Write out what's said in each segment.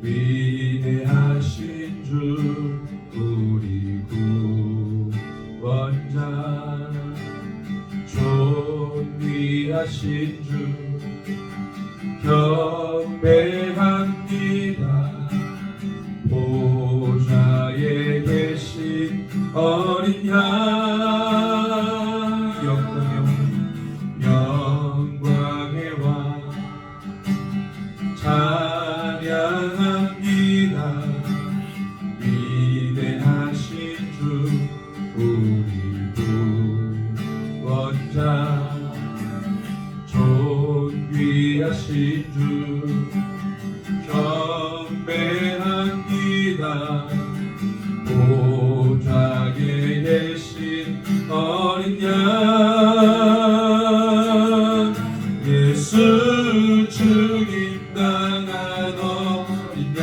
위대하신 주 우리 구원자, 존귀하신 주 경배합니다. 보좌에 계신 어린 양, 영광의 왕 찬양합니다. 위대하신 주 우리 구원자, 존귀하신 주 경배합니다. 보좌에 계신 어린 양, 예수 죽임 당한 어린 양,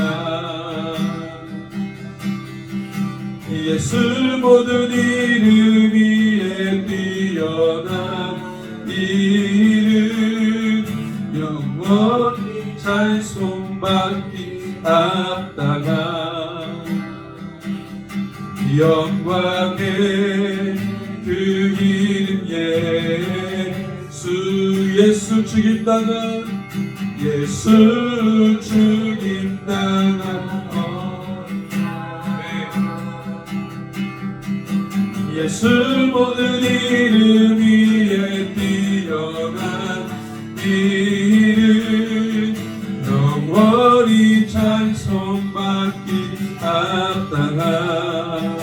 예수 모든 이름 위에 뛰어난 이름, 영원히 찬송받기 합당한 영광의 그 이름, 예수, 예수 죽임당한, 예수 죽임당한 예수 모든 이름 위에 뛰어난 이름, 영원히 찬송받기 합당한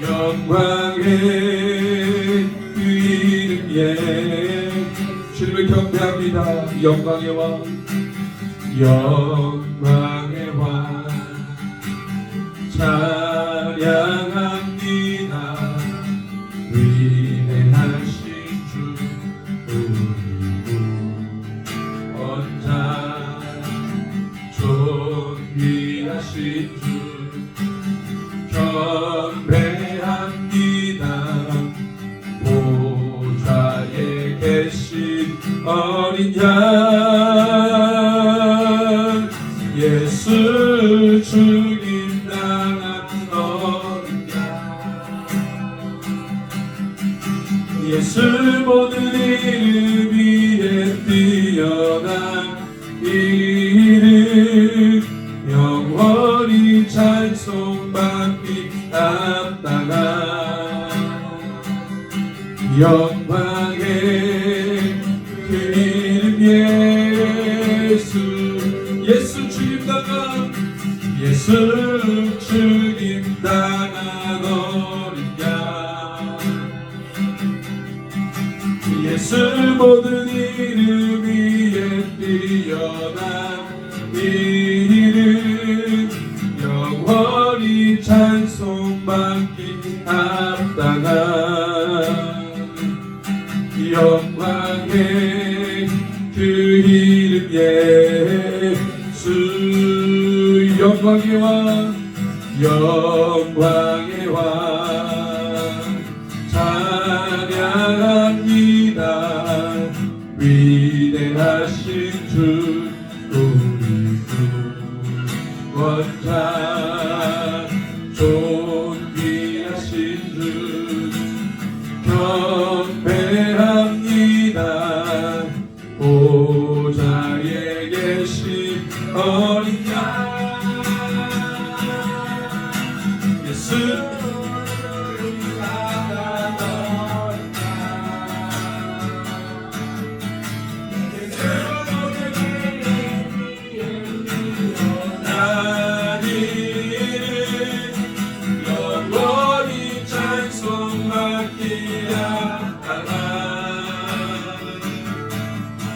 영광의 그 이름, 주님을 경배합니다. 영광의 왕, 영광의 왕 찬양합니다. 위대하신 주 우리 구원자, 존귀하신 주 경배합니다. 보좌에 계신 어린 양, 예수 죽임 당한 어린 양, 예수 모든 이름 위에 뛰어난 이름, 영원히 찬송받기 합당한 영광의 그 이름, 예수, 예수 죽임당한, 예수 죽임당한 어린 양, 예수 모든 이름 위에 뛰어난 이름, 영원히 찬송받기 합당한 영광의 그 이름, 예수, 영광의 왕, 영광의 왕 찬양합니다. 위대하신 주 우리 구원자, 존귀하신 주 경배합니다. 보좌에 계신 어린 양, 예수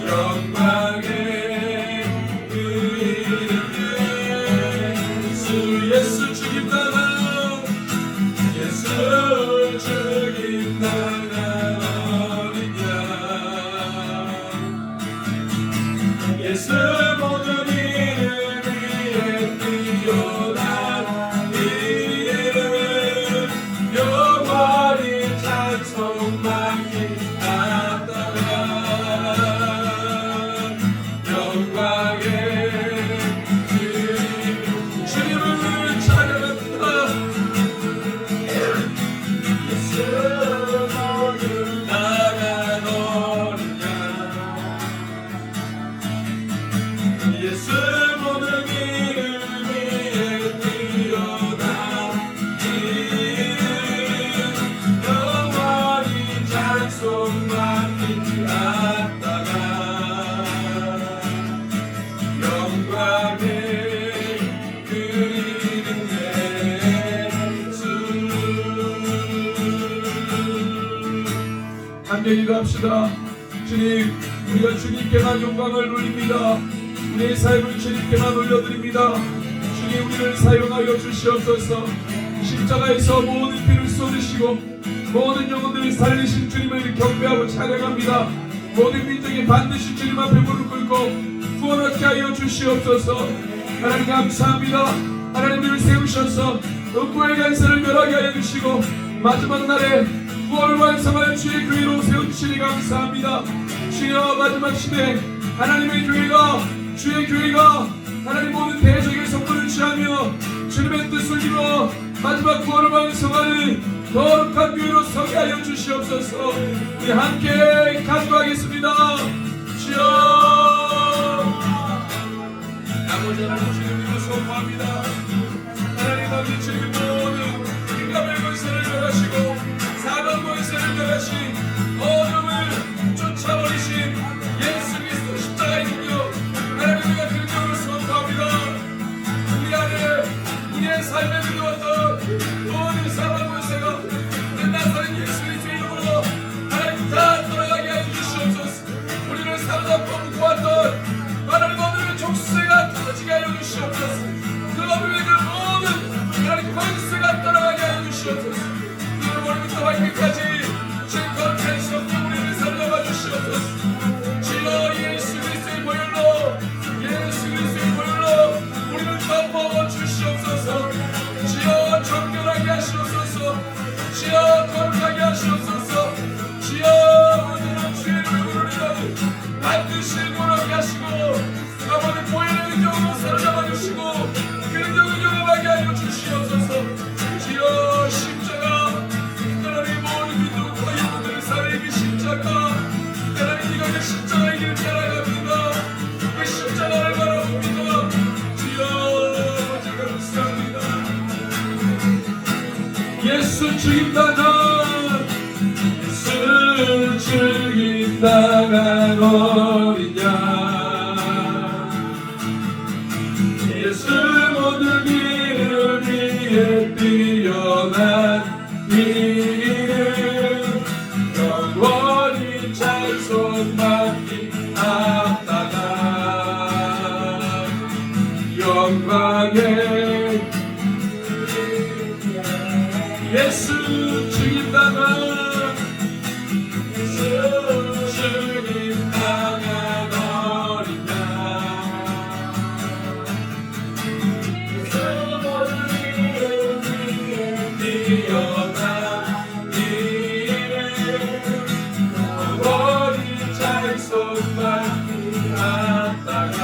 영광의 그 이름, 예수 모든 이름 위에 뛰어난 이름 영원히 찬송받기 앞다가 영광의 그 이름 예수. 함께 기도합시다. 주님, 우리가 주님께만 영광을 돌립니다. 우리의 삶을 주님께만 올려드립니다. 주님, 우리를 사용하여 주시옵소서. 십자가에서 모든 피를 쏟으시고 모든 영혼들을 살리신 주님을 경배하고 찬양합니다. 모든 민족이 반드시 주님 앞에 무릎 꿇고 구원 얻게 하여 주시옵소서. 하나님 감사합니다. 하나님을 세우셔서 옥구의 간사를 멸하게 하여 주시고 마지막 날에 구원을 완성하는 주의 교회로 세워주시니 감사합니다. 주여, 마지막 시대 하나님의 교회가, 주의 교회가 하나님 모든 대적의 선물을 취하며 주님의 뜻을 이루어 마지막 구원을 완성하는 거룩한 교회로 서게 하여 주시옵소서. 우리 함께 간구하겠습니다. 주여, 아버지 하나님, 주님을 소망합니다. 하나님 아버지, 주님 모든 인간의 권세를 멸하시고 사방 권세를 멸하신 어둠을 쫓아버리신 예수 그리스도 십자가의 능력, 하나님 우리가 그 능력을 선포합니다. 우리 안에 우리의 삶에 들어왔던 모든 사방 권세가 나사렛 예수 그리스도의 이름으로 하나님 다 돌아가게 하여 주시옵소서. 우리를 사로잡고 묶어왔던 하나님 어둠의 족쇄가 터지게 하여 주시옵소서. 그 어둠의 그 모든 하나님 권세가 떠나가게 하여 주시옵소서. 그 머리부터 발끝까지 주의 거룩한 성령 우리를 사로잡아 주시옵소서. 주여, 예수 그리스도의 보혈로, 예수 그리스도의 보혈로 우리를 덮어 주시옵소서. 주여, 정결하게 하시옵소서. 주여, 거룩하게 하시옵소서. 주여, 모든 주의 이름을 부르는 반드시 구원하게 하시고 아버지 보혈의 능력으로 사로잡아 주시고 그 능력을 경험하게 하여 주시옵소서. 주여, 십자가 하나님 모든 민족과 영혼들을 살리는 그 십자가, 하나님 네가 그 십자가의 길을 따라갑니다. 그 십자가를 바라봅니다. 주여, 제가 감사합니다. 예수 죽임당한, 예수 죽임당한 어린 양, 예수 모든 이름 위에 뛰어난 이름 영원히 찬송받기 앞다가 영광의 예수 죽임당한, 예수 죽임당한 어린 양, 뛰어난 이름 영원히 찬송받기 앞다가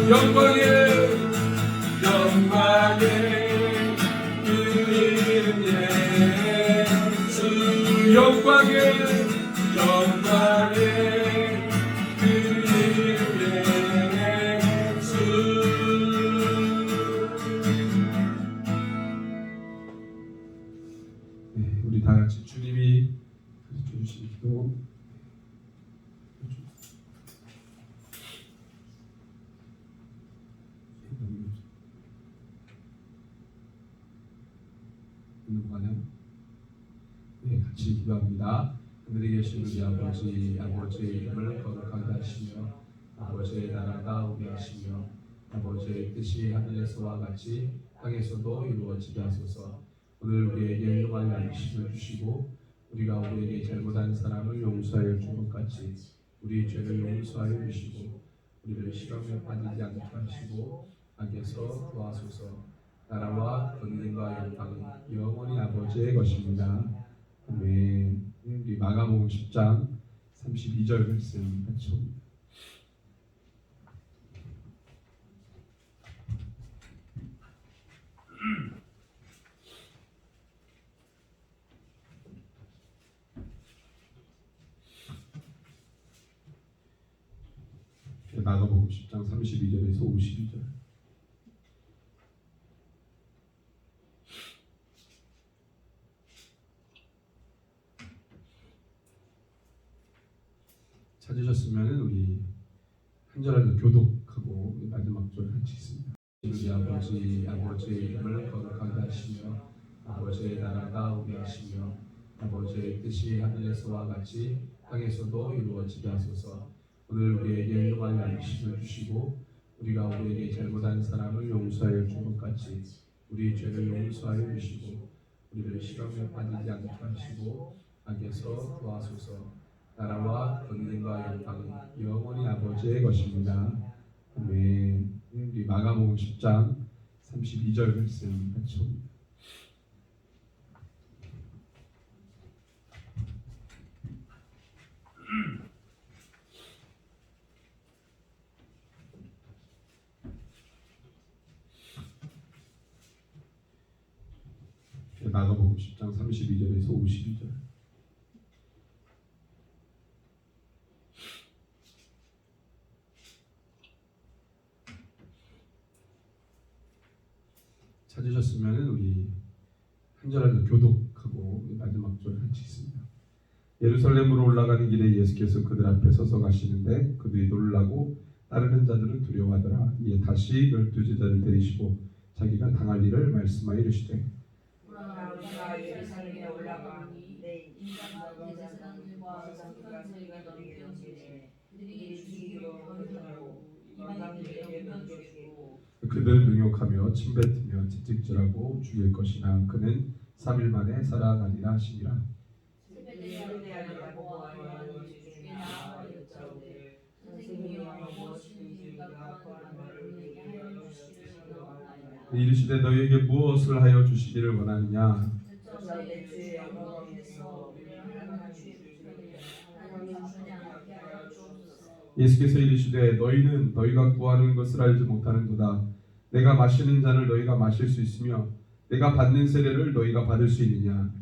영광의 영광의 그 이름 예수, 영광의 그 이름 예수. 네, 우리 다 같이 주님이 가르쳐 주신 기도 네, 같이 기도합니다. 하늘에 계신 우리 아버지, 아버지의 이름을 거룩하게 하시며 아버지의 나라가 오게 하시며 아버지의 뜻이 하늘에서와 같이 땅에서도 이루어지게 하소서. 오늘 우리에게 일용할 양식을 주시고 우리가 우리에게 잘못한 사람을 용서하여 준 것 같이 우리 죄를 용서하여 주시고 우리를 시험에 빠지지 않게 하시고 악에서 구하소서. 나라와 권능과 영광은 영원히 아버지의 것입니다. 아멘. 우리 마가복음 10장 32절 말씀 같이 봅니다. 마가복음 10장 32절에서 52절. 찾으셨으면 우리 한 절을 교독하고 마지막 절 같이 있습니다. 우리 아버지의 이름을 거룩하게 하시며 아버지의 나라가 오게 하시며 아버지의 뜻이 하늘에서와 같이 땅에서도 이루어지게 하소서. 오늘 우리에게 일용할 양식을 주시고 우리가 우리에게 잘못한 사람을 용서하여 준 것 같이 우리 죄를 용서하여 주시고 우리를 시험에 빠지지 않게 하시고 악에서 구하소서. 나라와 권능과 영광은 영원히 아버지의 것입니다. 아멘. 우리 마가복음 10장 32절 말씀 같이 봅니다. 마가복음 10장 32절에서 52절. 찾으셨으면 우리 한 절을 교독하고 마지막 절 같이 있습니다. 예루살렘으로 올라가는 길에 예수께서 그들 앞에 서서 가시는데 그들이 놀라고 따르는 자들은 두려워하더라. 이에 다시 12제자를 데리시고 자기가 당할 일을 말씀하여 이르시되 우리가 예루살렘에 올라가니 인자가 대제사장들과 서기관들에게 넘겨지되 그들이 죽이기로 허락하고 이방인에게 넘겨주고 그들은 능욕하며 침뱉으며 채찍질하고 죽일 것이나 그는 3일 만에 살아나리라 하시니라. 세배대하리라 보아 요한이 주께 나와 여짜오되 선생님이여 무엇이든지 우리가 구하는 말을 우리에게 하여 주시기를 원하나이다. 이르시되 너희에게 무엇을 하여 주시기를 원하느냐. 저희의 주의 영광에서 우리를 하나님 주의 불편에 하나님 주지 않게 하여 주옵소서. 예수께서 이르시되 너희는 너희가 구하는 것을 알지 못하는도다. 내가 마시는 잔을 너희가 마실 수 있으며 내가 받는 세례를 너희가 받을 수 있느냐.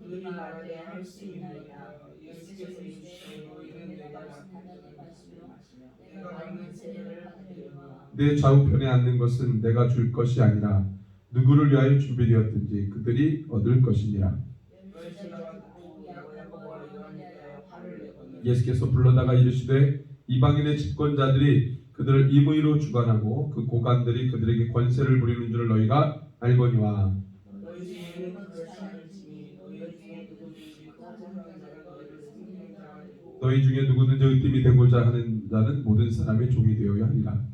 그들이 말하되 할 수 있나이다. 예수께서 이르시되 너희는 내가 마시는 잔을 마시며 내가 받는 세례를 받으리라. 내 좌우편에 앉는 것은 내가 줄 것이 아니라 누구를 위하여 준비되었든지 그들이 얻을 것이니라. 예수께서 불러다가 이르시되 이방인의 집권자들이 그들을 임의로 주관하고 그 고관들이 그들에게 권세를 부리는 줄을 너희가 알거니와. 너희 중에는 그렇지 않을지니 너희 중에 누구든지 거듭난 자가 너희를 섬기는 자가 되고 너희 중에 누구든지 으뜸이 되고자 하는 자는 모든 사람의 종이 되어야 하리라.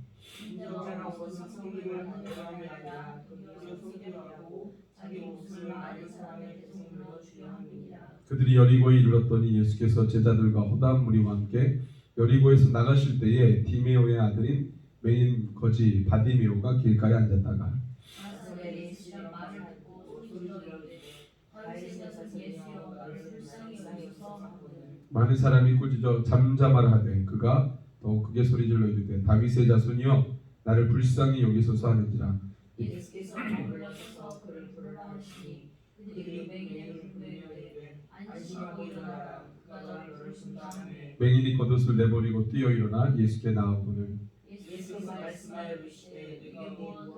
인자가 오셔서 섬기를 하는 사람이 아니라 그들을 섬기려고 자기 목숨을 많은 사람의 대속물로 주려 함이니라. 그들이 여리고에 이르렀더니 예수께서 제자들과 허다한 무리와 함께 여리고에서 나가실 때에 디메오의 아들인 메인 거지 바디메오가 길가에 앉았다가 가슴에 예수의 말을 듣고 소리를 지르되 바리새인은 예수여 나를 불쌍히 여기소서 하거늘. 많은 사람이 꾸짖어 잠잠하라 하되 그가 더욱 크게 소리질러 이르되 다윗의 자손이여 나를 불쌍히 여기소서 하는지라. 예수께서 머물러서서 그를 부르라 하시니 그들이 맹인에게 부르되 안심하고 일어나라 그가 너를 부른다 하매 맹인이 겉옷을 내버리고 뛰어 일어나 예수께 나아오거늘 예수께서 말씀하여 이르시되 네가 무엇을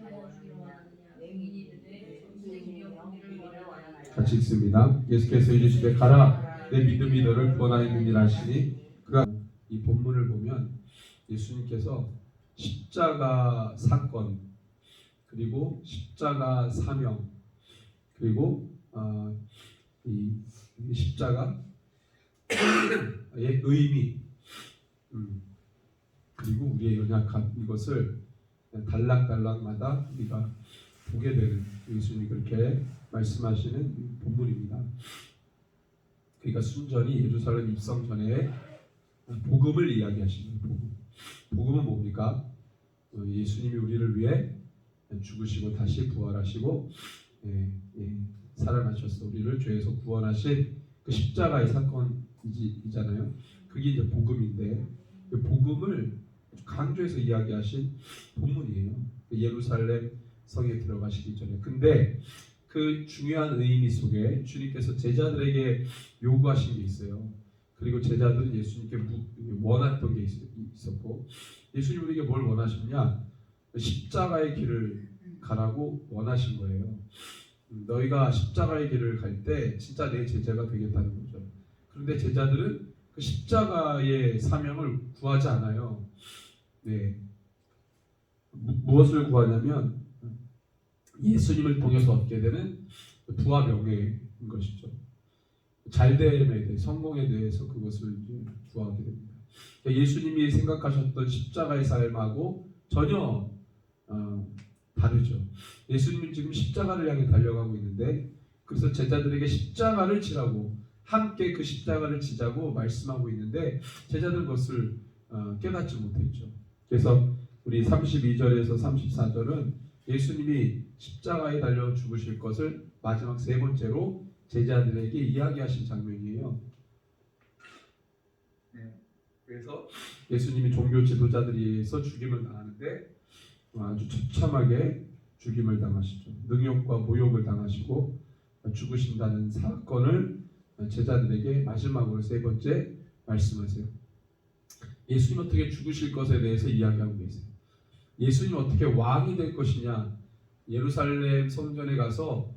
하여 주기를 원하느냐. 맹인이 이르되 선생님이여 보기를 원하나이다. 같이 읽습니다. 예수께서 이르시되 가라 내 믿음이 너를 구원하였느니라 하시니 그가 이 본문을 보면 예수님께서 십자가 사건 그리고 십자가 사명 그리고 이 십자가의 의미 그리고 우리의 연약함 이것을 단락단락마다 우리가 보게 되는 예수님이 그렇게 말씀하시는 본문입니다. 그러니까 순전히 예루살렘 입성 전에 복음을 이야기하시는 복음. 복음은 뭡니까? 예수님이 우리를 위해 죽으시고 다시 부활하시고 살아나셔서 우리를 죄에서 구원하신 그 십자가의 사건이잖아요. 그게 이제 복음인데 그 복음을 강조해서 이야기하신 본문이에요. 예루살렘 성에 들어가시기 전에. 근데 그 중요한 의미 속에 주님께서 제자들에게 요구하신 게 있어요. 그리고 제자들은 예수님께 원했던 게 있었고, 예수님 우리에게 뭘 원하셨냐? 십자가의 길을 가라고 원하신 거예요. 너희가 십자가의 길을 갈 때 진짜 내 제자가 되겠다는 거죠. 그런데 제자들은 그 십자가의 사명을 구하지 않아요. 네. 무엇을 구하냐면 예수님을 통해서 얻게 되는 부와 명예인 것이죠. 잘됨에 대해, 성공에 대해서 그것을 구하게 됩니다. 그러니까 예수님이 생각하셨던 십자가의 삶하고 전혀 다르죠. 예수님은 지금 십자가를 향해 달려가고 있는데, 그래서 제자들에게 십자가를 지라고, 함께 그 십자가를 지자고 말씀하고 있는데 제자들은 그것을 깨닫지 못했죠. 그래서 우리 32절에서 34절은 예수님이 십자가에 달려 죽으실 것을 마지막 세 번째로 제자들에게 이야기하신 장면이에요. 그래서 예수님이 종교 지도자들에 의해서 죽임을 당하는데 아주 처참하게 죽임을 당하시죠. 능욕과 모욕을 당하시고 죽으신다는 사건을 제자들에게 마지막으로 세 번째 말씀하세요. 예수님 어떻게 죽으실 것에 대해서 이야기하고 계세요. 예수님 어떻게 왕이 될 것이냐, 예루살렘 성전에 가서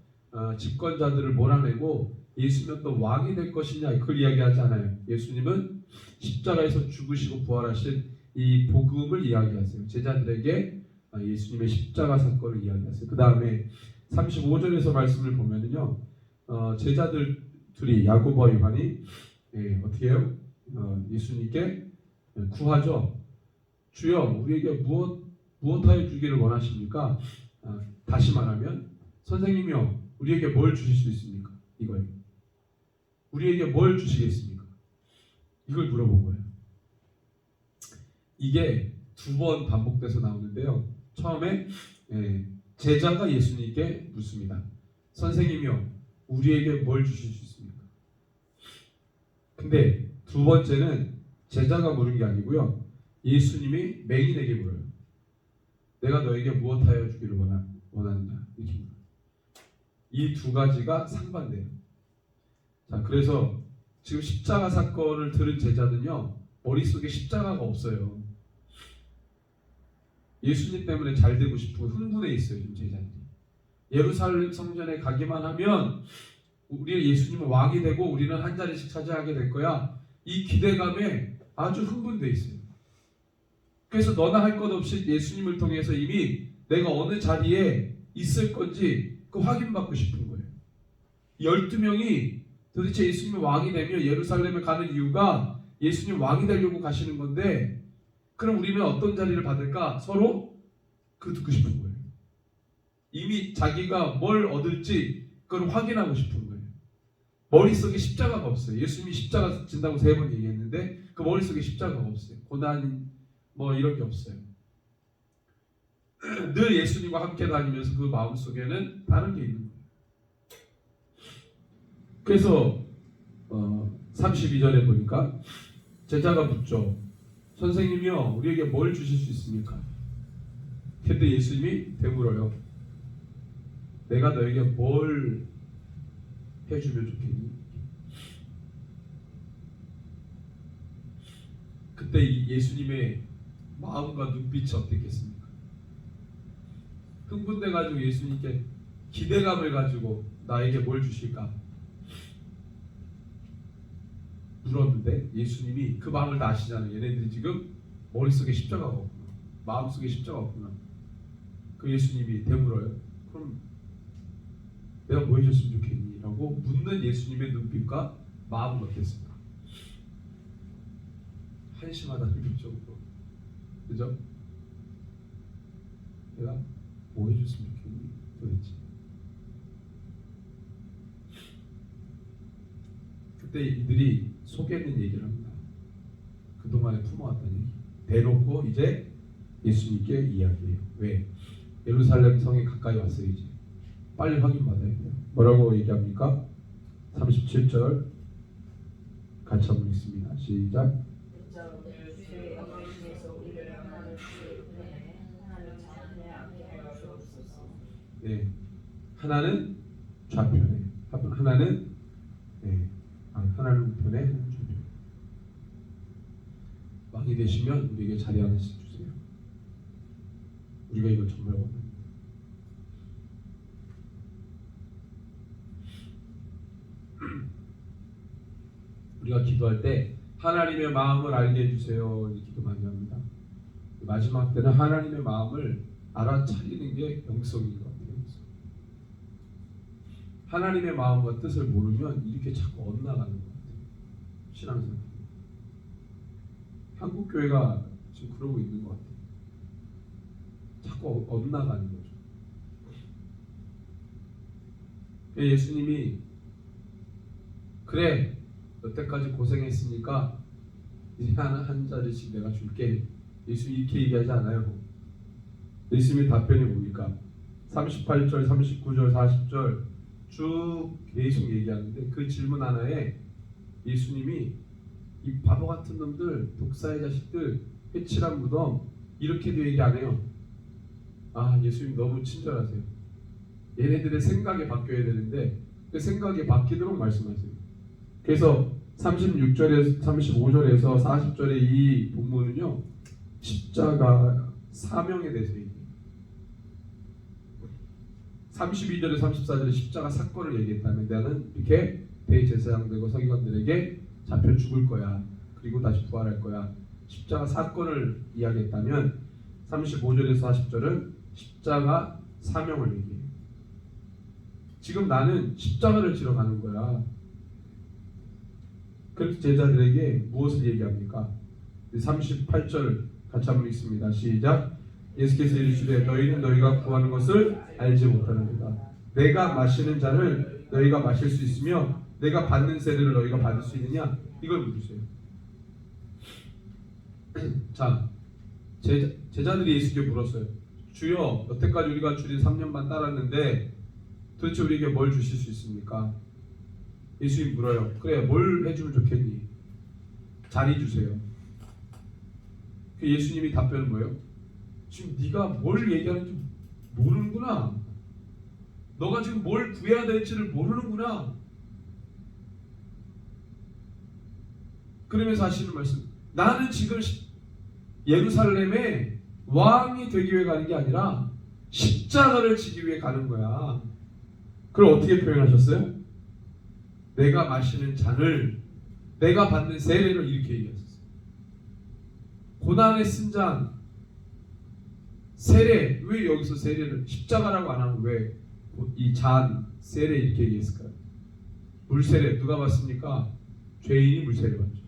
집권자들을 몰아내고 예수님 어떤 왕이 될 것이냐, 그걸 이야기하지 않아요. 예수님은 십자가에서 죽으시고 부활하신 이 복음을 이야기하세요. 제자들에게 예수님의 십자가 사건을 이야기하세요. 그 다음에 35절에서 말씀을 보면은요, 제자들 둘이 야고보와 요한이 어떻게 해요? 예수님께 구하죠. 주여, 우리에게 무엇하여 주기를 원하십니까? 다시 말하면 선생님이요, 우리에게 뭘 주실 수 있습니까? 이거예요. 우리에게 뭘 주시겠습니까? 이걸 물어본 거예요. 이게 두 번 반복돼서 나오는데요. 처음에 제자가 예수님께 묻습니다. 선생님이요, 우리에게 뭘 주실 수 있습니까? 근데 두 번째는 제자가 물은 게 아니고요, 예수님이 맹인에게 물어요. 내가 너에게 무엇하여 주기를 원하느냐, 이렇게 물어요. 이 두 가지가 상반돼요. 자, 그래서 지금 십자가 사건을 들은 제자는요, 머릿속에 십자가가 없어요. 예수님 때문에 잘 되고 싶고 흥분해 있어요. 지금 제자들이 예루살렘 성전에 가기만 하면 우리 예수님은 왕이 되고 우리는 한 자리씩 차지하게 될 거야, 이 기대감에 아주 흥분돼 있어요. 그래서 너나 할 것 없이 예수님을 통해서 이미 내가 어느 자리에 있을 건지 그 확인받고 싶은 거예요. 12명이 도대체 예수님이 왕이 되면 예루살렘에 가는 이유가 예수님 왕이 되려고 가시는 건데, 그럼 우리는 어떤 자리를 받을까? 서로 그 듣고 싶은 거예요. 이미 자기가 뭘 얻을지 그걸 확인하고 싶은 거예요. 머릿속에 십자가가 없어요. 예수님이 십자가 진다고 3번 얘기했는데 그 머릿속에 십자가가 없어요. 고난 뭐 이런 게 없어요. 늘 예수님과 함께 다니면서 그 마음속에는 다른 게 있는 거예요. 그래서 32절에 보니까 제자가 묻죠. 선생님이요, 우리에게 뭘 주실 수 있습니까? 그때 예수님이 되물어요. 내가 너에게 뭘 해주면 좋겠니? 그때 예수님의 마음과 눈빛이 어땠겠습니까? 흥분돼가지고 예수님께 기대감을 가지고 나에게 뭘 주실까? 물었는데 예수님이 그 마음을 다 아시잖아요. 얘네들이 지금 머릿속에 십자가가 없구나, 마음속에 십자가가 없구나. 그 예수님이 되물어요. 그럼 내가 뭐 해줬으면 좋겠니? 라고 묻는 예수님의 눈빛과 마음은 어땠을까? 한심하다는 눈빛으로, 그죠? 내가 뭐 해줬으면 좋겠니? 도대체. 그때 이들이 속에 있는 얘기를 합니다. 그동안에 품어왔던 얘기 대놓고 이제 예수님께 이야기해요. 왜? 예루살렘 성에 가까이 왔어요. 이제 빨리 확인받아야 돼요. 뭐라고 얘기합니까? 37절 같이 한번 읽습니다. 시작. 네, 하나는 좌편에, 하나는 하나는 우편에, 하나는 좌편에. 왕이 되시면 우리에게 자리 하나씩 주세요. 우리가 이걸 정말 원합니다. 우리가 기도할 때 하나님의 마음을 알게 해주세요. 이 기도 많이 합니다. 마지막 때는 하나님의 마음을 알아차리는 게 영성인 것 같아요. 하나님의 마음과 뜻을 모르면 이렇게 자꾸 엇나가는 것 같아요. 신앙생활. 한국 교회가 지금 그러고 있는 것 같아요. 자꾸 엇나가는 거죠. 예수님이 그래 여태까지 고생했으니까 이제 한 자리씩 내가 줄게. 예수님이 이렇게 얘기하지 않아요. 예수님의 답변이 뭡니까? 38절, 39절, 40절 쭉 계속 얘기하는데 그 질문 하나에 예수님이 이 바보 같은 놈들, 독사의 자식들, 회칠한 무덤 이렇게도 얘기 안 해요. 아, 예수님 너무 친절하세요. 얘네들의 생각이 바뀌어야 되는데 그 생각이 바뀌도록 말씀하세요. 그래서 36절에서 35절에서 40절의 이 본문은요, 십자가 사명에 대해서 얘기해요. 32절에 34절에 십자가 사건을 얘기했다면 나는 이렇게 대제사장들과 서기관들에게 잡혀 죽을 거야. 그리고 다시 부활할 거야. 십자가 사건을 이야기했다면 35절에서 40절은 십자가 사명을 얘기해요. 지금 나는 십자가를 지러 가는 거야. 그래서 제자들에게 무엇을 얘기합니까? 38절 같이 한번 읽습니다. 시작. 예수께서 이르시되 너희는 너희가 구하는 것을 알지 못하느니라. 내가 마시는 잔을 너희가 마실 수 있으며 내가 받는 세례를 너희가 받을 수 있느냐? 이걸 물으세요. 자, 제자들이 예수께 물었어요. 주여, 여태까지 우리가 주님 3년 반 따랐는데 도대체 우리에게 뭘 주실 수 있습니까? 예수님 물어요. 그래, 뭘 해주면 좋겠니? 자리 주세요. 그 예수님이 답변은 뭐예요? 지금 네가 뭘 얘기하는지 모르는구나. 너가 지금 뭘 구해야 될지를 모르는구나. 그러면서 하시는 말씀. 나는 지금 예루살렘에 왕이 되기 위해 가는 게 아니라 십자가를 지기 위해 가는 거야. 그걸 어떻게 표현하셨어요? 내가 마시는 잔을, 내가 받는 세례를 이렇게 얘기하셨어요. 고난의 쓴 잔, 세례. 왜 여기서 세례를 십자가라고 안 하고 왜 이 잔, 세례 이렇게 얘기했을까요? 물세례 누가 받습니까? 죄인이 물세례 받죠.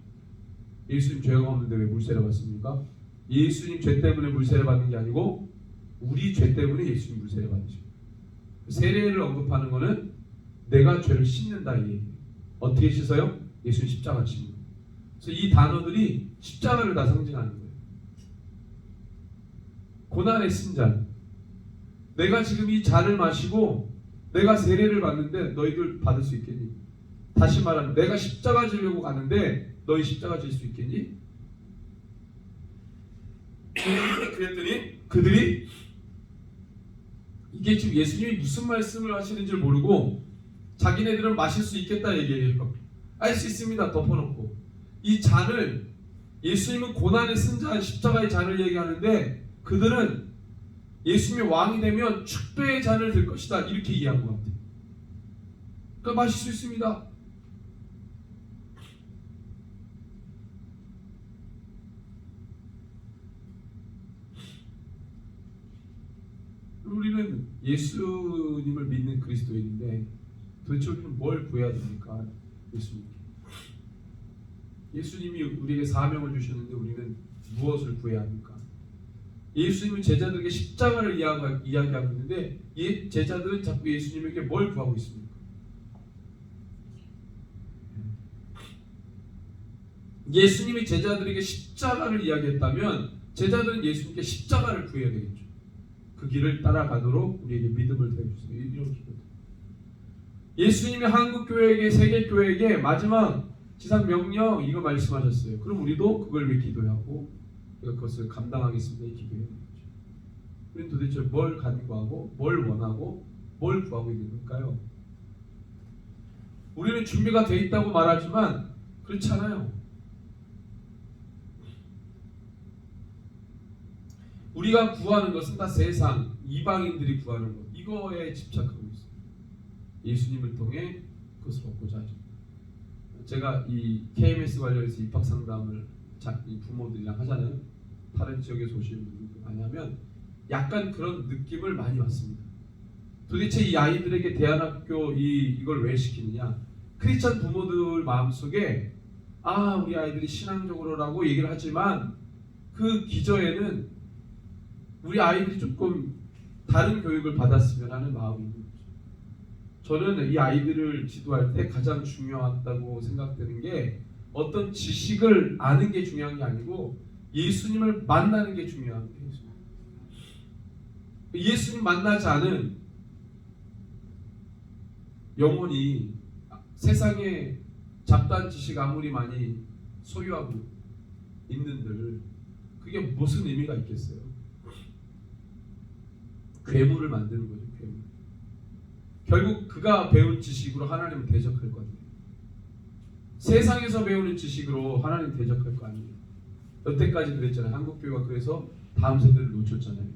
예수님 죄가 없는데 왜 물세례 받습니까? 예수님 죄 때문에 물세례 받는 게 아니고 우리 죄 때문에 예수님 물세례 받으죠. 세례를 언급하는 거는 내가 죄를 씻는다 이 얘기예요. 어떻게 씻어요? 예수님 십자가 씻는 거예요. 그래서 이 단어들이 십자가를 다 상징하는 거예요. 고난의 쓴 잔. 내가 지금 이 잔을 마시고 내가 세례를 받는데 너희들 받을 수 있겠니? 다시 말하면 내가 십자가 지려고 가는데 너희 십자가 질 수 있겠니? 그랬더니 그들이 이게 지금 예수님이 무슨 말씀을 하시는지 모르고 자기네들은 마실 수 있겠다 얘기해요. 알 수 있습니다. 덮어놓고 이 잔을 예수님은 고난의 쓴 잔, 십자가의 잔을 얘기하는데 그들은 예수님이 왕이 되면 축배의 잔을 들 것이다 이렇게 이해한 것 같아요. 그러니까 마실 수 있습니다. 우리는 예수님을 믿는 그리스도인인데 도대체 우리는 뭘 구해야 됩니까? 예수님이 우리에게 사명을 주셨는데 우리는 무엇을 구해야 합니까? 예수님은 제자들에게 십자가를 이야기하고 있는데 제자들은 자꾸 예수님에게 뭘 구하고 있습니까? 예수님이 제자들에게 십자가를 이야기했다면 제자들은 예수님께 십자가를 구해야 되겠죠. 그 길을 따라가도록 우리에게 믿음을 더해주세요. 이런 기도. 예수님이 한국교회에게, 세계교회에게 마지막 지상 명령 이거 말씀하셨어요. 그럼 우리도 그걸 왜 기도하고 그것을 감당하겠습니다. 기도해야 되죠. 우리는 도대체 뭘 간구하고 뭘 원하고 뭘 구하고 있는 걸까요? 우리는 준비가 돼 있다고 말하지만 그렇지 않아요. 우리가 구하는 것은 다 세상 이방인들이 구하는 것, 이거에 집착하고 있어요. 예수님을 통해 그것을 얻고자 하죠. 제가 이 KMS 관련해서 입학 상담을 이 부모들이랑 하잖아요. 다른 지역에서 오시는 분들 많이 하면 약간 그런 느낌을 많이 받습니다. 도대체 이 아이들에게 대안학교 이걸 왜 시키느냐? 크리스찬 부모들 마음속에 우리 아이들이 신앙적으로라고 얘기를 하지만 그 기저에는 우리 아이들이 조금 다른 교육을 받았으면 하는 마음이 있는 거죠. 저는 이 아이들을 지도할 때 가장 중요하다고 생각되는 게 어떤 지식을 아는 게 중요한 게 아니고 예수님을 만나는 게 중요한 거예요. 예수님 만나지 않은 영혼이 세상에 잡다한 지식 아무리 많이 소유하고 있는들 그게 무슨 의미가 있겠어요? 괴물을 만드는 거죠. 괴물. 결국 그가 배운 지식으로 하나님을 대적할 거예요. 세상에서 배우는 지식으로 하나님 대적할 거 아니에요. 여태까지 그랬잖아요. 한국교회가 그래서 다음 세대를 놓쳤잖아요.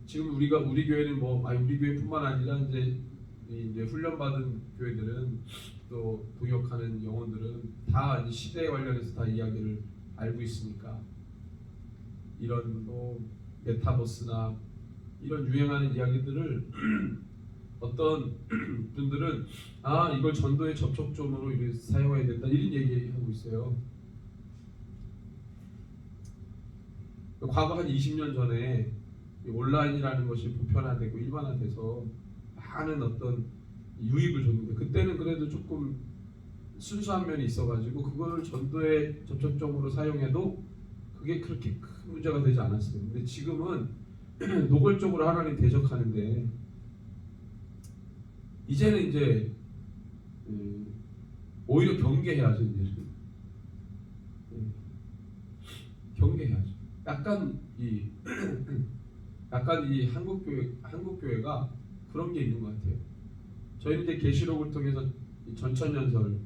지금 우리 교회는 우리 교회뿐만 아니라 이제 훈련받은 교회들은 또 도역하는 영혼들은 다 이제 시대에 관련해서 다 이야기를 알고 있으니까 이런 메타버스나 이런 유행하는 이야기들을 어떤 분들은 이걸 전도의 접촉점으로 이렇게 사용해야 된다 이런 얘기하고 있어요. 과거 한 20년 전에 온라인이라는 것이 보편화되고 일반화돼서 많은 어떤 유익을 줬는데 그때는 그래도 조금 순수한 면이 있어가지고 그거를 전도의 접촉점으로 사용해도 그게 그렇게 큰 문제가 되지 않았어요. 근데 지금은 노골적으로 하나님 대적하는데 이제는 이제 오히려 경계해야죠. 이제 경계해야죠. 약간 이 한국교회가 그런 게 있는 것 같아요. 저희는 이제 계시록을 통해서 전천연설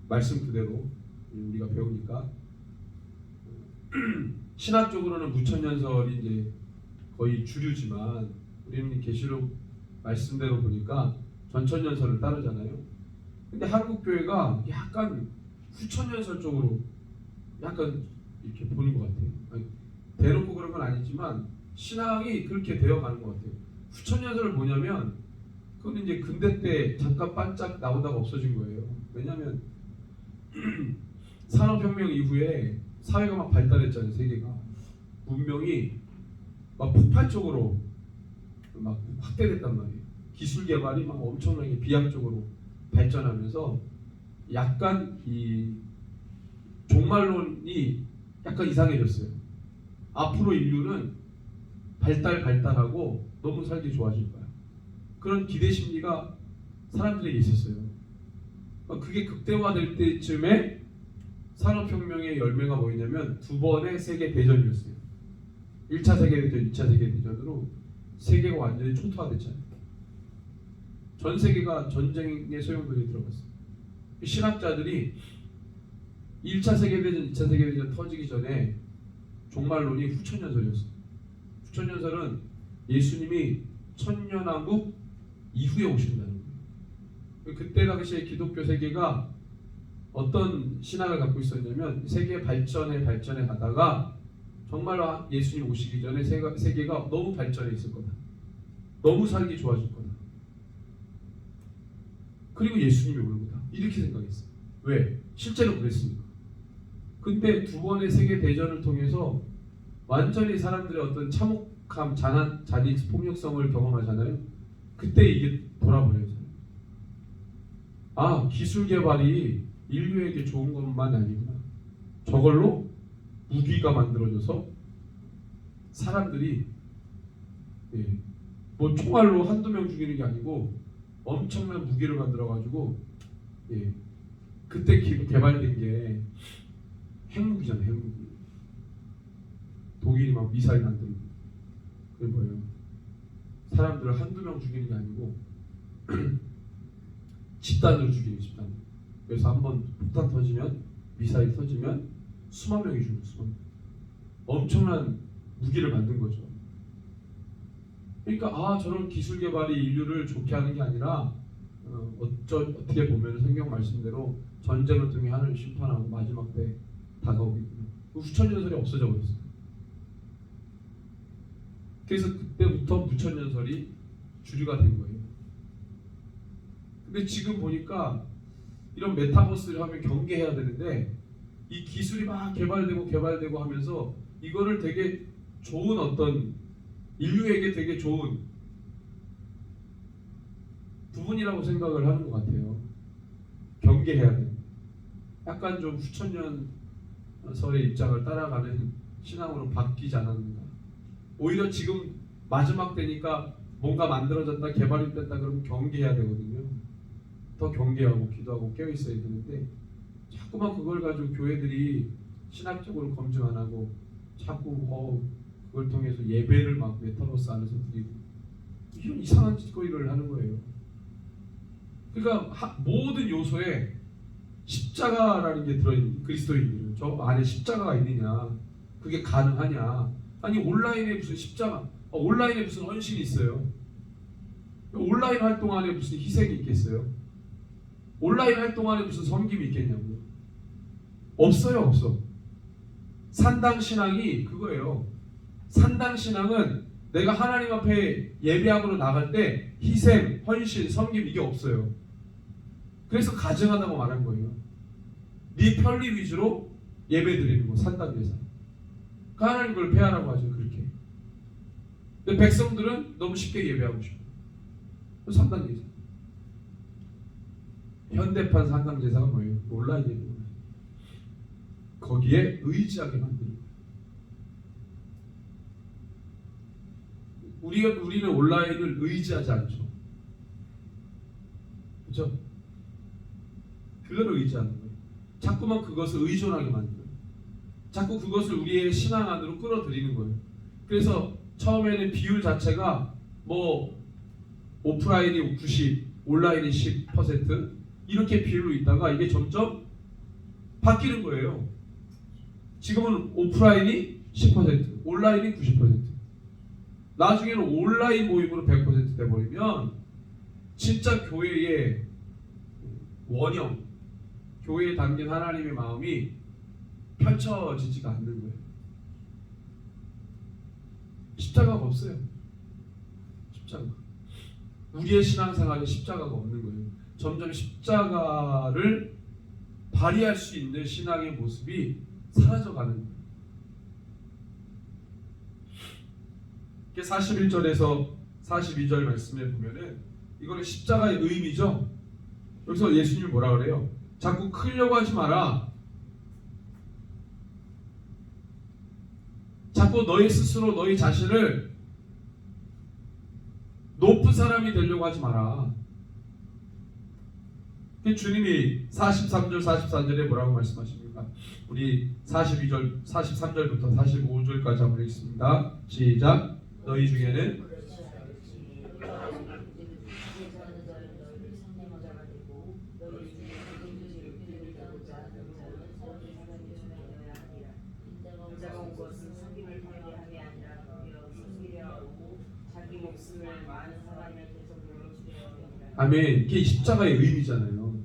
말씀 그대로 우리가 배우니까 신학적으로는 무천연설이 이제 거의 주류지만 우리는 계시록 말씀대로 보니까 전천연설을 따르잖아요. 근데 한국교회가 약간 후천연설 쪽으로 약간 이렇게 보는 것 같아요. 대놓고 그런 건 아니지만 신앙이 그렇게 되어가는 것 같아요. 후천연설을 뭐냐면 그건 이제 근대 때 잠깐 반짝 나오다가 없어진 거예요. 왜냐하면 산업혁명 이후에 사회가 막 발달했잖아요. 세계가 문명이 막 폭발적으로 막 확대됐단 말이에요. 기술 개발이 막 엄청나게 비약적으로 발전하면서 약간 이 종말론이 약간 이상해졌어요. 앞으로 인류는 발달하고 너무 살기 좋아질 거야. 그런 기대 심리가 사람들에게 있었어요. 그게 극대화될 때쯤에 산업혁명의 열매가 뭐였냐면 두 번의 세계 대전이었어요. 1차 세계대전, 2차 세계대전으로 세계가 완전히 초토화됐잖아요. 전 세계가 전쟁의 소용돌이에 들어갔어요. 신학자들이 1차 세계대전, 2차 세계대전 터지기 전에 종말론이 후천연설이었어요. 후천연설은 예수님이 천년왕국 이후에 오신다는 거예요. 그때 당시에 기독교 세계가 어떤 신학을 갖고 있었냐면 세계 발전에 가다가 정말로 예수님 오시기 전에 세계가 너무 발전해 있을 거다. 너무 살기 좋아질 거다. 그리고 예수님이 오는 거다. 이렇게 생각했어요. 왜? 실제로 그랬으니까. 근데 두 번의 세계 대전을 통해서 완전히 사람들의 어떤 참혹함, 잔익, 폭력성을 경험하잖아요. 그때 이게 돌아버려요. 기술 개발이 인류에게 좋은 것만 아니구나. 저걸로 무기가 만들어져서 사람들이 총알로 한두 명 죽이는 게 아니고 엄청난 무기를 만들어가지고 그때 개발된 게 핵무기잖아요. 핵무기. 독일이 막 미사일 만들고 그게 뭐예요? 사람들을 한두 명 죽이는 게 아니고 집단으로 죽이는 집단. 그래서 한번 폭탄 터지면 미사일 터지면 수만 명이 죽어요. 수만 명. 엄청난 무기를 만든 거죠. 그러니까 저런 기술 개발이 인류를 좋게 하는 게 아니라 어떻게 보면 성경 말씀대로 전쟁을 통해 하나님 심판하고 마지막 때 다가오겠구나. 무천년설이 없어져 버렸어요. 그래서 그때부터 무천년설이 주류가 된 거예요. 근데 지금 보니까 이런 메타버스를 하면 경계해야 되는데 이 기술이 막 개발되고 하면서 이거를 되게 좋은 어떤 인류에게 되게 좋은 부분이라고 생각을 하는 것 같아요. 경계해야 돼. 약간 좀 후천년설의 입장을 따라가는 신앙으로 바뀌지 않았는가. 오히려 지금 마지막 때니까 뭔가 만들어졌다 개발이 됐다 그러면 경계해야 되거든요. 더 경계하고 기도하고 깨어있어야 되는데 자꾸만 그걸 가지고 교회들이 신학적으로 검증 안 하고 자꾸 그걸 통해서 예배를 막 메타버스 안에서 드리고 이런 이상한 짓거리를 하는 거예요. 그러니까 모든 요소에 십자가라는 게 들어있는 그리스도인들은 저 안에 십자가가 있느냐, 그게 가능하냐. 아니 온라인에 무슨 십자가, 온라인에 무슨 헌신이 있어요? 온라인 활동 안에 무슨 희생이 있겠어요? 온라인 활동 안에 무슨 섬김이 있겠냐고요? 없어요. 없어. 산당신앙이 그거예요. 산당신앙은 내가 하나님 앞에 예배하러 나갈 때 희생, 헌신, 섬김 이게 없어요. 그래서 가증하다고 말한 거예요. 네 편리 위주로 예배 드리는 거, 산당제사. 하나님 그걸 폐하라고 하죠. 그렇게. 근데 백성들은 너무 쉽게 예배하고 싶어요. 산당제사. 현대판 산당제사가 뭐예요? 온라인 예배. 거기에 의지하게 만드는 거예요. 우리는 온라인을 의지하지 않죠. 그렇죠? 그걸 의지하는 거예요. 자꾸만 그것을 의존하게 만들어요. 자꾸 그것을 우리의 신앙 안으로 끌어들이는 거예요. 그래서 처음에는 비율 자체가 뭐 오프라인이 90, 온라인이 10% 이렇게 비율로 있다가 이게 점점 바뀌는 거예요. 지금은 오프라인이 10%, 온라인이 90%. 나중에는 온라인 모임으로 100% 돼버리면 진짜 교회의 원형, 교회에 담긴 하나님의 마음이 펼쳐지지가 않는 거예요. 십자가가 없어요. 십자가. 우리의 신앙생활에 십자가가 없는 거예요. 점점 십자가를 발휘할 수 있는 신앙의 모습이 사라져가는 거예요. 41절에서 42절 말씀에 보면은 이거는 십자가의 의미죠. 여기서 예수님이 뭐라 그래요? 자꾸 크려고 하지 마라. 자꾸 너희 스스로 너희 자신을 높은 사람이 되려고 하지 마라. 주님이 43절 44절에 뭐라고 말씀하십니까? 우리 42절 43절부터 45절까지 한번 읽습니다. 시작. 너희 중에는 아멘. 이게 십자가의 의미잖아요.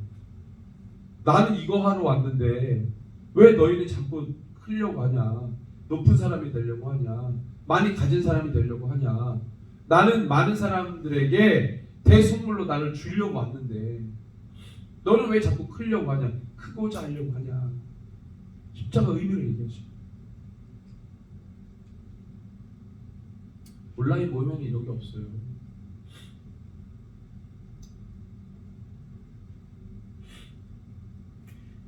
나는 이거 하러 왔는데 왜 너희는 자꾸 크려고 하냐? 높은 사람이 되려고 하냐? 많이 가진 사람이 되려고 하냐? 나는 많은 사람들에게 대속물로 나를 주려고 왔는데 너는 왜 자꾸 크려고 하냐? 크고자 하려고 하냐? 십자가 의미를 얘기하죠. 온라인 모임에는 이런 게 없어요.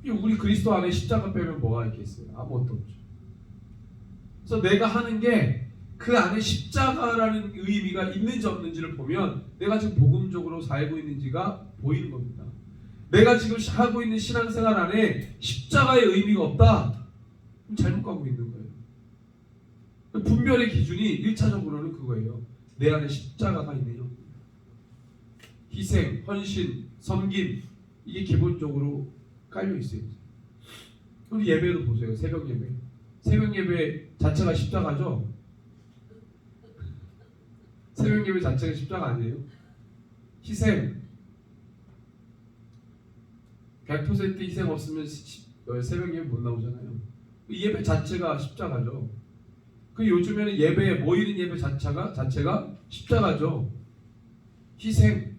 우리 그리스도 안에 십자가 빼면 뭐가 있겠어요? 아무것도 없죠. 그래서 내가 하는 게 그 안에 십자가라는 의미가 있는지 없는지를 보면 내가 지금 복음적으로 살고 있는지가 보이는 겁니다. 내가 지금 하고 있는 신앙생활 안에 십자가의 의미가 없다? 그럼 잘못 가고 있는 거예요. 분별의 기준이 1차적으로는 그거예요. 내 안에 십자가가 있느냐. 희생, 헌신, 섬김 이게 기본적으로 깔려 있어요. 우리 예배도 보세요. 새벽 예배. 새벽 예배 자체가 십자가죠. 새벽 예배 자체가 십자가 아니에요? 희생. 100% 희생 없으면 새벽 예배 못 나오잖아요. 이 예배 자체가 십자가죠. 그 요즘에는 예배에 모이는 예배 자체가 십자가죠. 희생.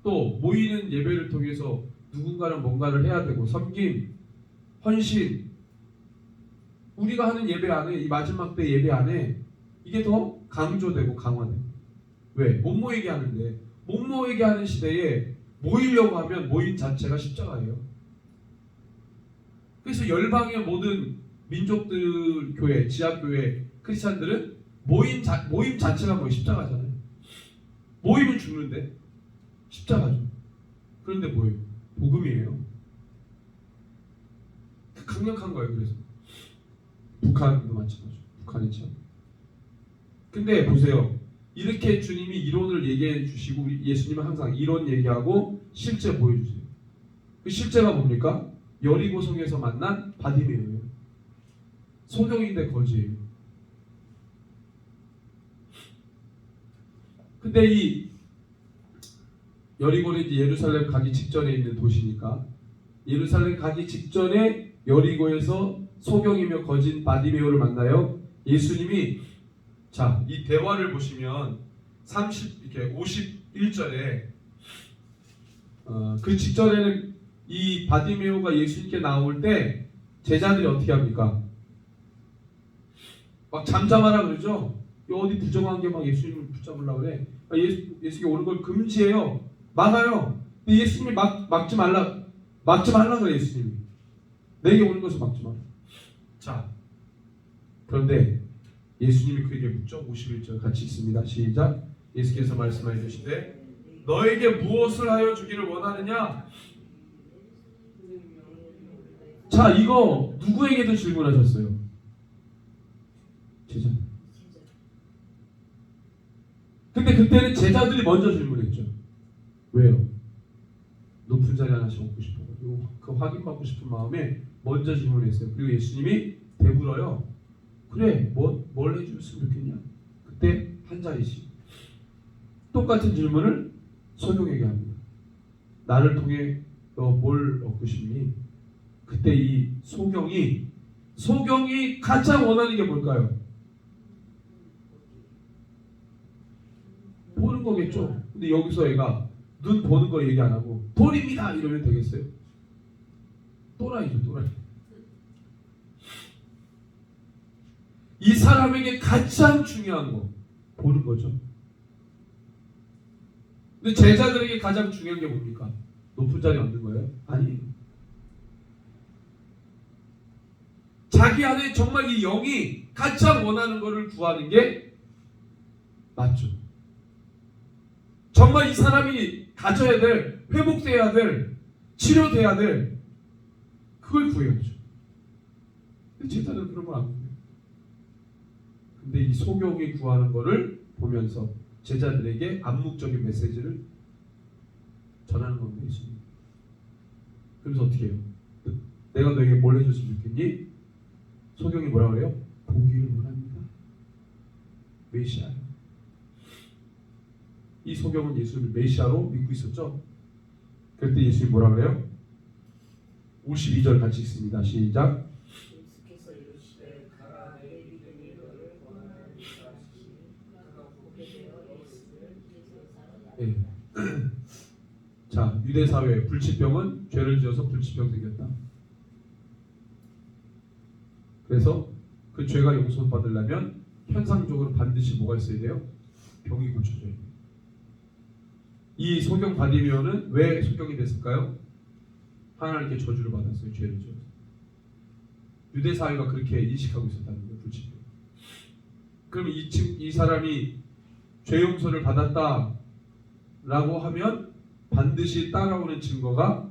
또 모이는 예배를 통해서 누군가는 뭔가를 해야 되고 섬김, 헌신. 우리가 하는 예배 안에 이 마지막 때 예배 안에 이게 더 강조되고 강화돼요. 왜? 못 모이게 하는데 못 모이게 하는 시대에 모이려고 하면 모임 자체가 십자가예요. 그래서 열방의 모든 민족들 교회, 지하교회, 크리스찬들은 모임 자체가 뭐 십자가잖아요. 모임은 죽는데 십자가죠. 그런데 뭐예요? 복음이에요. 강력한 거예요. 그래서 북한도 마찬가지죠. 북한이 참. 근데 보세요. 이렇게 주님이 이론을 얘기해 주시고 예수님은 항상 이론 얘기하고 실제 보여주세요. 그 실제가 뭡니까? 여리고성에서 만난 바디메오예요. 소경인데 거지예요. 근데 이 여리고는 이제 예루살렘 가기 직전에 있는 도시니까 예루살렘 가기 직전에 여리고에서 소경이며 거진 바디메오를 만나요. 예수님이 자, 이 대화를 보시면 51절에 그 직전에는 이 바디메오가 예수님께 나올 때 제자들이 어떻게 합니까? 막 잠잠하라 그러죠. 어디 부정한 게 막 예수님을 붙잡으려고 그래. 예수님이 오는 걸 금지해요. 막아요. 근데 예수님이 막지 말라 그래. 예수님이 내게 오는 것을 막지 마라. 자, 그런데 예수님이 그에게 묻죠. 51절 같이 읽습니다. 시작. 예수께서 말씀하여 주시되 너에게 무엇을 하여 주기를 원하느냐? 자, 이거 누구에게도 질문하셨어요? 제자. 근데 그때는 제자들이 먼저 질문했죠. 왜요? 높은 자리 하나씩 얻고 싶어가지고 그 확인받고 싶은 마음에 먼저 질문했어요. 그리고 예수님이 되물어요. 그래, 뭘 해줬으면 좋겠냐? 그때 한 자리씩 똑같은 질문을 소경에게 합니다. 나를 통해 너 뭘 얻고 싶니? 그때 이 소경이 가장 원하는 게 뭘까요? 보는 거겠죠. 근데 여기서 얘가 눈 보는 거 얘기 안 하고 돌입니다 이러면 되겠어요? 또라이죠, 또라이. 이 사람에게 가장 중요한 거 보는 거죠. 근데 제자들에게 가장 중요한 게 뭡니까? 높은 자리 얻는 거예요? 아니에요. 자기 안에 정말 이 영이 가장 원하는 거를 구하는 게 맞죠. 정말 이 사람이 가져야 될, 회복돼야 될, 치료돼야 될 그걸 구해야죠. 근데 제자들은 그런 걸 안 구해요. 근데 이 소경이 구하는 거를 보면서 제자들에게 암묵적인 메시지를 전하는 겁니다. 예수님. 그래서 어떻게 해요? 내가 너에게 뭘 해줬으면 좋겠니? 소경이 뭐라 그래요? 보기를 원합니다. 메시아요. 이 소경은 예수님을 메시아로 믿고 있었죠. 그때 예수님이 뭐라 그래요? 52절 같이 읽습니다. 시작. 예수께서 이르시되 가라 내 믿음이 너를 원하는 것을 하시니 그가 보게 되어 예수를 믿으사 네. 자, 유대 사회 불치병은 죄를 지어서 불치병 생겼다. 그래서 그 죄가 용서받으려면 현상적으로 반드시 뭐가 있어야 돼요? 병이 고쳐져야 돼요. 이 소경 바디메오는 왜 소경이 됐을까요? 하나님께 저주를 받았어요. 죄를 지어서. 유대 사회가 그렇게 인식하고 있었다는 거예요. 불치병. 그럼 이 사람이 죄 용서를 받았다라고 하면 반드시 따라오는 증거가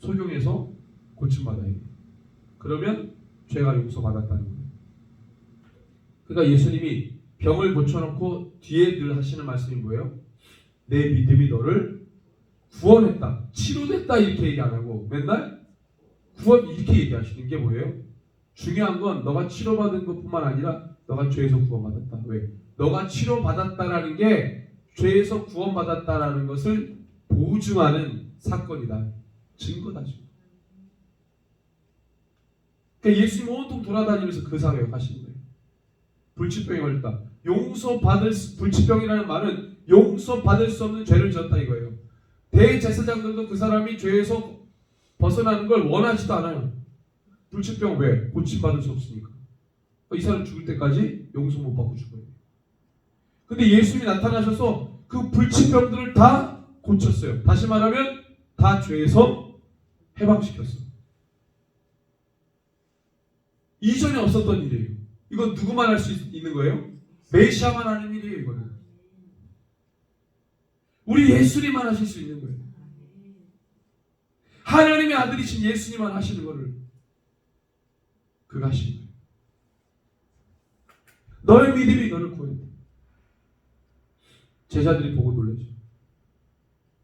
소경에서 고침받아야 돼요. 그러면 죄가 용서받았다는 거예요. 그러니까 예수님이 병을 고쳐놓고 뒤에 늘 하시는 말씀이 뭐예요? 내 믿음이 너를 구원했다, 치료됐다 이렇게 얘기 안 하고 맨날 구원 이렇게 얘기하시는 게 뭐예요? 중요한 건 너가 치료받은 것뿐만 아니라 너가 죄에서 구원받았다. 왜? 너가 치료받았다라는 게 죄에서 구원받았다라는 것을 보증하는 사건이다. 증거다. 그러니까 예수님 온통 돌아다니면서 그 사회에 가시는 거예요. 불치병에 걸렸다. 불치병이라는 말은 용서받을 수 없는 죄를 지었다 이거예요. 대제사장들도 그 사람이 죄에서 벗어나는 걸 원하지도 않아요. 불치병 왜? 고침받을 수 없으니까. 이 사람 죽을 때까지 용서 못 받고 죽어요. 근데 예수님이 나타나셔서 그 불치병들을 다 고쳤어요. 다시 말하면 다 죄에서 해방시켰어요. 이전에 없었던 일이에요. 이건 누구만 할 수 있는 거예요? 메시아만 하는 일이에요. 이거는 우리 예수님만 하실 수 있는 거예요. 하나님의 아들이신 예수님만 하시는 거를 그가 하시는 거예요. 너의 믿음이 너를 구원했다. 제자들이 보고 놀라죠.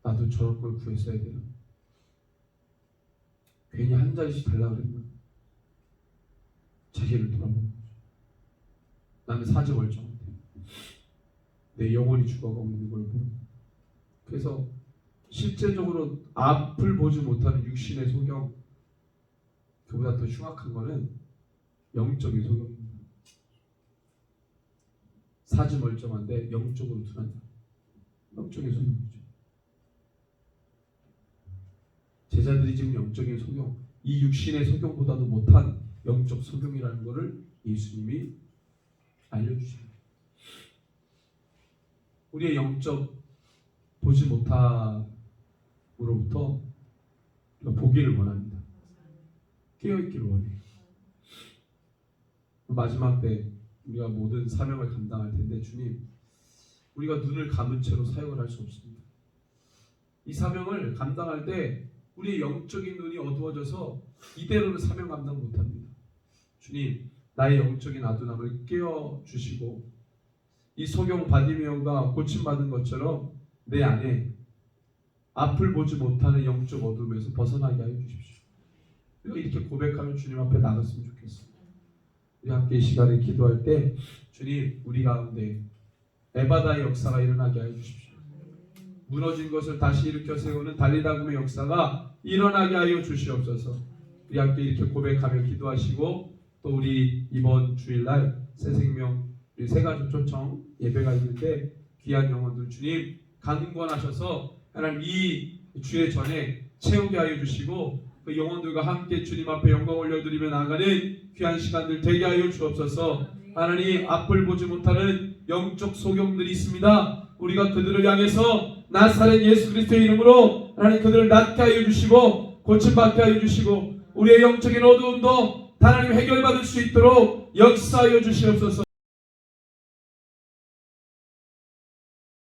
나도 저런 걸 구했어야 되나? 괜히 한 자리씩 달라고 그랬나? 자기를 돌아보는 거죠. 나는 사지멀쩡한데 내 영혼이 죽어가고 있는 걸 보고, 그래서 실제적으로 앞을 보지 못하는 육신의 소경, 그보다 더 흉악한 거는 영적인 소경입니다. 사지멀쩡한데 영적으로 둔한다. 영적인 소경이죠. 제자들이 지금 영적인 소경, 이 육신의 소경보다도 못한 영적 소경이라는 것을 예수님이 알려주십니다. 우리의 영적 보지 못함으로부터 보기를 원합니다. 깨어있기를 원해요. 마지막 때 우리가 모든 사명을 감당할 텐데, 주님, 우리가 눈을 감은 채로 사역을 할 수 없습니다. 이 사명을 감당할 때 우리의 영적인 눈이 어두워져서 이대로는 사명 감당 못합니다. 주님, 나의 영적인 아둔함을 깨워주시고 이 소경 바디메오가 고침받은 것처럼 내 안에 앞을 보지 못하는 영적 어둠에서 벗어나게 하여 주십시오. 이렇게 고백하면 주님 앞에 나갔으면 좋겠습니다. 우리 함께 이 시간에 기도할 때 주님, 우리 가운데 에바다의 역사가 일어나게 하여 주십시오. 무너진 것을 다시 일으켜 세우는 달리다금의 역사가 일어나게 하여 주시옵소서. 우리 함께 이렇게 고백하며 기도하시고, 또 우리 이번 주일날 새생명 우리 새가족 초청 예배가 있는데 귀한 영혼들 주님 강권하셔서 하나님 이 주의 전에 채우게 하여 주시고, 그 영혼들과 함께 주님 앞에 영광 올려드리며 나아가는 귀한 시간들 되게 하여 주옵소서. 하나님, 앞을 보지 못하는 영적 소경들이 있습니다. 우리가 그들을 향해서 나사렛 예수 그리스도의 이름으로 하나님 그들을 낫게 하여 주시고 고침받게 하여 주시고, 우리의 영적인 어두움도 하나님 해결받을 수 있도록 역사하여 주시옵소서.